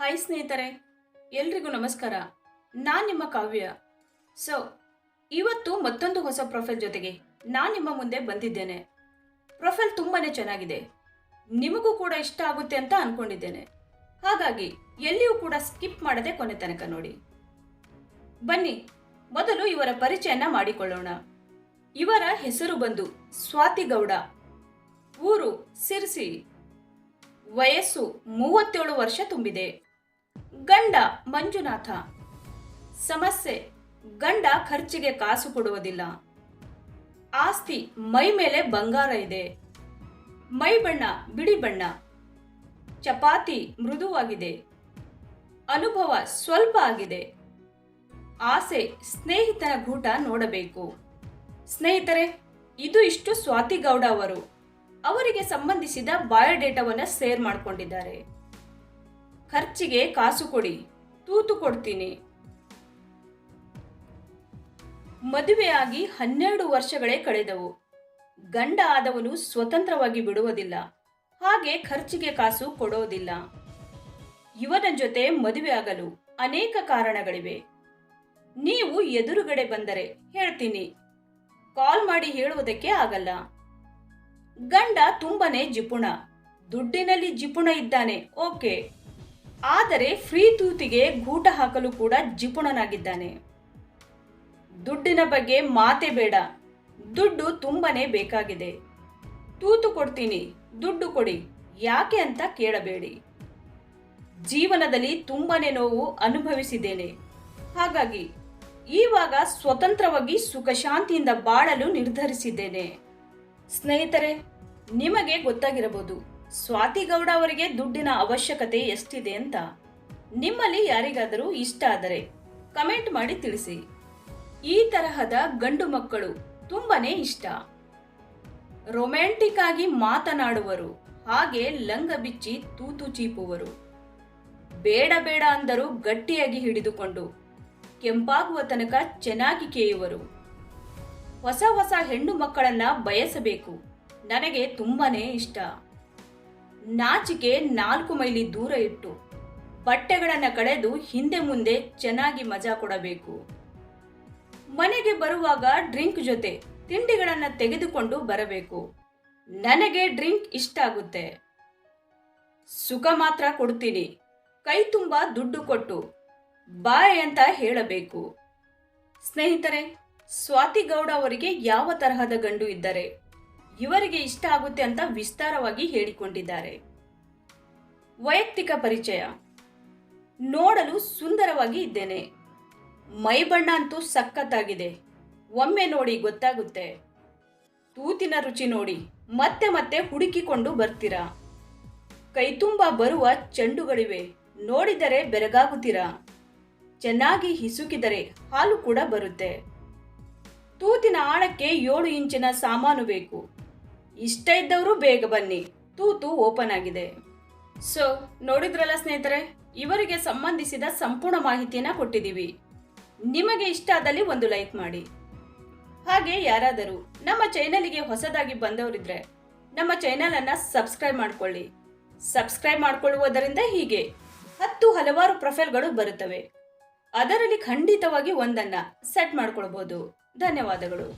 Hi ಸ್ನೇಹಿತರೆ, ಎಲ್ರಿಗೂ ನಮಸ್ಕಾರ. ನಾನು ನಿಮ್ಮ ಕಾವ್ಯ. ಸೊ ಇವತ್ತು ಮತ್ತೊಂದು ಹೊಸ ಪ್ರೊಫೈಲ್ ಜೊತೆಗೆ ನಾನು ನಿಮ್ಮ ಮುಂದೆ ಬಂದಿದ್ದೇನೆ. ಪ್ರೊಫೈಲ್ ತುಂಬಾನೇ ಚೆನ್ನಾಗಿದೆ, ನಿಮಗೂ ಕೂಡ ಇಷ್ಟ ಆಗುತ್ತೆ ಅಂತ ಅನ್ಕೊಂಡಿದ್ದೇನೆ. ಹಾಗಾಗಿ ಎಲ್ಲಿಯೂ ಕೂಡ ಸ್ಕಿಪ್ ಮಾಡದೆ ಕೊನೆ ತನಕ ನೋಡಿ. ಬನ್ನಿ ಮೊದಲು ಇವರ ಪರಿಚಯನ ಮಾಡಿಕೊಳ್ಳೋಣ. ಇವರ ಹೆಸರು ಬಂದು ಸ್ವಾತಿ ಗೌಡ, ಊರು ಸಿರ್ಸಿ, ವಯಸ್ಸು 37 ವರ್ಷ ತುಂಬಿದೆ. ಗಂಡ ಮಂಜುನಾಥ. ಸಮಸ್ಯೆ: ಗಂಡ ಖರ್ಚಿಗೆ ಕಾಸು ಕೊಡುವುದಿಲ್ಲ. ಆಸ್ತಿ: ಮೈ ಮೇಲೆ ಬಂಗಾರ ಇದೆ. ಮೈ ಬಣ್ಣ ಬಿಳಿ ಬಣ್ಣ. ಚಪಾತಿ ಮೃದುವಾಗಿದೆ. ಅನುಭವ ಸ್ವಲ್ಪ ಆಗಿದೆ. ಆಸೆ: ಸ್ನೇಹಿತನ ಗೂಟ ನೋಡಬೇಕು. ಸ್ನೇಹಿತರೆ, ಇದು ಇಷ್ಟು ಸ್ವಾತಿ ಗೌಡ ಅವರು. ಅವರಿಗೆ ಸಂಬಂಧಿಸಿದ ಬಯೋಡೇಟಾವನ್ನು ಶೇರ್ ಮಾಡಿಕೊಂಡಿದ್ದಾರೆ. ಖರ್ಚಿಗೆ ಕಾಸು ಕೊಡಿ, ತೂತು ಕೊಡ್ತೀನಿ. ಮದುವೆಯಾಗಿ 12 ವರ್ಷಗಳೇ ಕಳೆದವು. ಗಂಡ ಆದವನು ಸ್ವತಂತ್ರವಾಗಿ ಬಿಡುವುದಿಲ್ಲ, ಹಾಗೆ ಖರ್ಚಿಗೆ ಕಾಸು ಕೊಡೋದಿಲ್ಲ. ಇವನ ಜೊತೆ ಮದುವೆಯಾಗಲು ಅನೇಕ ಕಾರಣಗಳಿವೆ. ನೀವು ಎದುರುಗಡೆ ಬಂದರೆ ಹೇಳ್ತೀನಿ, ಕಾಲ್ ಮಾಡಿ ಹೇಳುವುದಕ್ಕೆ ಆಗಲ್ಲ. ಗಂಡ ತುಂಬಾನೇ ಜಿಪುಣ, ದುಡ್ಡಿನಲ್ಲಿ ಜಿಪುಣ ಇದ್ದಾನೆ, ಓಕೆ, ಆದರೆ ಫ್ರೀ ತೂತಿಗೆ ಗೂಟ ಹಾಕಲು ಕೂಡ ಜಿಪುಣನಾಗಿದ್ದಾನೆ. ದುಡ್ಡಿನ ಬಗ್ಗೆ ಮಾತೇ ಬೇಡ, ದುಡ್ಡು ತುಂಬಾನೇ ಬೇಕಾಗಿದೆ. ತೂತು ಕೊಡ್ತೀನಿ, ದುಡ್ಡು ಕೊಡಿ, ಯಾಕೆ ಅಂತ ಕೇಳಬೇಡಿ. ಜೀವನದಲ್ಲಿ ತುಂಬಾನೇ ನೋವು ಅನುಭವಿಸಿದ್ದೇನೆ, ಹಾಗಾಗಿ ಇವಾಗ ಸ್ವತಂತ್ರವಾಗಿ ಸುಖ ಶಾಂತಿಯಿಂದ ಬಾಳಲು ನಿರ್ಧರಿಸಿದ್ದೇನೆ. ಸ್ನೇಹಿತರೆ, ನಿಮಗೆ ಗೊತ್ತಾಗಿರಬಹುದು ಸ್ವಾತಿ ಗೌಡ ಅವರಿಗೆ ದುಡ್ಡಿನ ಅವಶ್ಯಕತೆ ಎಷ್ಟಿದೆ ಅಂತ. ನಿಮ್ಮಲ್ಲಿ ಯಾರಿಗಾದರೂ ಇಷ್ಟ ಆದರೆ ಕಮೆಂಟ್ ಮಾಡಿ ತಿಳಿಸಿ. ಈ ತರಹದ ಗಂಡು ಮಕ್ಕಳು ತುಂಬಾನೇ ಇಷ್ಟ. ರೊಮ್ಯಾಂಟಿಕ್ ಆಗಿ ಮಾತನಾಡುವರು, ಹಾಗೆ ಲಂಗ ಬಿಚ್ಚಿ ತೂತು ಚೀಪುವರು. ಬೇಡ ಬೇಡ ಅಂದರೂ ಗಟ್ಟಿಯಾಗಿ ಹಿಡಿದುಕೊಂಡು ಕೆಂಪಾಗುವ ತನಕ ಚೆನ್ನಾಗಿ ಕೇಯುವರು. ಹೊಸ ಹೊಸ ಹೆಣ್ಣು ಮಕ್ಕಳನ್ನ ಬಯಸಬೇಕು, ನನಗೆ ತುಂಬಾನೇ ಇಷ್ಟ. ನಾಚಿಕೆ 4 ಮೈಲಿ ದೂರ ಇಟ್ಟು ಬಟ್ಟೆಗಳನ್ನು ಕಳೆದು ಹಿಂದೆ ಮುಂದೆ ಚೆನ್ನಾಗಿ ಮಜಾ ಕೊಡಬೇಕು. ಮನೆಗೆ ಬರುವಾಗ ಡ್ರಿಂಕ್ ಜೊತೆ ತಿಂಡಿಗಳನ್ನು ತೆಗೆದುಕೊಂಡು ಬರಬೇಕು. ನನಗೆ ಡ್ರಿಂಕ್ ಇಷ್ಟ ಆಗುತ್ತೆ. ಸುಖ ಮಾತ್ರ ಕೊಡ್ತೀನಿ, ಕೈ ತುಂಬ ದುಡ್ಡು ಕೊಟ್ಟು ಬಾಯ್ ಅಂತ ಹೇಳಬೇಕು. ಸ್ನೇಹಿತರೆ, ಸ್ವಾತಿ ಗೌಡ ಅವರಿಗೆ ಯಾವ ತರಹದ ಗಂಡು ಇದ್ದರೆ ಇವರಿಗೆ ಇಷ್ಟ ಆಗುತ್ತೆ ಅಂತ ವಿಸ್ತಾರವಾಗಿ ಹೇಳಿಕೊಂಡಿದ್ದಾರೆ. ವೈಯಕ್ತಿಕ ಪರಿಚಯ: ನೋಡಲು ಸುಂದರವಾಗಿ ಇದ್ದೇನೆ. ಮೈ ಬಣ್ಣ ಅಂತೂ ಸಖತ್ತಾಗಿದೆ, ಒಮ್ಮೆ ನೋಡಿ ಗೊತ್ತಾಗುತ್ತೆ. ತೂತಿನ ರುಚಿ ನೋಡಿ ಮತ್ತೆ ಮತ್ತೆ ಹುಡುಕಿಕೊಂಡು ಬರ್ತೀರಾ. ಕೈ ತುಂಬ ಬರುವ ಚೆಂಡುಗಳಿವೆ, ನೋಡಿದರೆ ಬೆರಗಾಗುತ್ತೀರಾ. ಚೆನ್ನಾಗಿ ಹಿಸುಕಿದರೆ ಹಾಲು ಕೂಡ ಬರುತ್ತೆ. ತೂತಿನ ಆಳಕ್ಕೆ 7 ಇಂಚಿನ ಸಾಮಾನು ಬೇಕು. ಇಷ್ಟ ಇದ್ದವರು ಬೇಗ ಬನ್ನಿ, ತೂತು ಓಪನ್ ಆಗಿದೆ. ಸೊ ನೋಡಿದ್ರಲ್ಲ ಸ್ನೇಹಿತರೆ, ಇವರಿಗೆ ಸಂಬಂಧಿಸಿದ ಸಂಪೂರ್ಣ ಮಾಹಿತಿಯನ್ನು ಕೊಟ್ಟಿದ್ದೀವಿ. ನಿಮಗೆ ಇಷ್ಟ ಆದಲ್ಲಿ ಒಂದು ಲೈಕ್ ಮಾಡಿ. ಹಾಗೆ ಯಾರಾದರೂ ನಮ್ಮ ಚಾನೆಲ್ಗೆ ಹೊಸದಾಗಿ ಬಂದವರಿದ್ರೆ ನಮ್ಮ ಚಾನೆಲ್ ಅನ್ನ ಸಬ್ಸ್ಕ್ರೈಬ್ ಮಾಡ್ಕೊಳ್ಳಿ. ಸಬ್ಸ್ಕ್ರೈಬ್ ಮಾಡಿಕೊಳ್ಳುವುದರಿಂದ ಹೀಗೆ ಹಲವಾರು ಪ್ರೊಫೈಲ್ಗಳು ಬರುತ್ತವೆ. ಅದರಲ್ಲಿ ಖಂಡಿತವಾಗಿ ಒಂದನ್ನ ಸೆಟ್ ಮಾಡ್ಕೊಳ್ಬಹುದು. ಧನ್ಯವಾದಗಳು.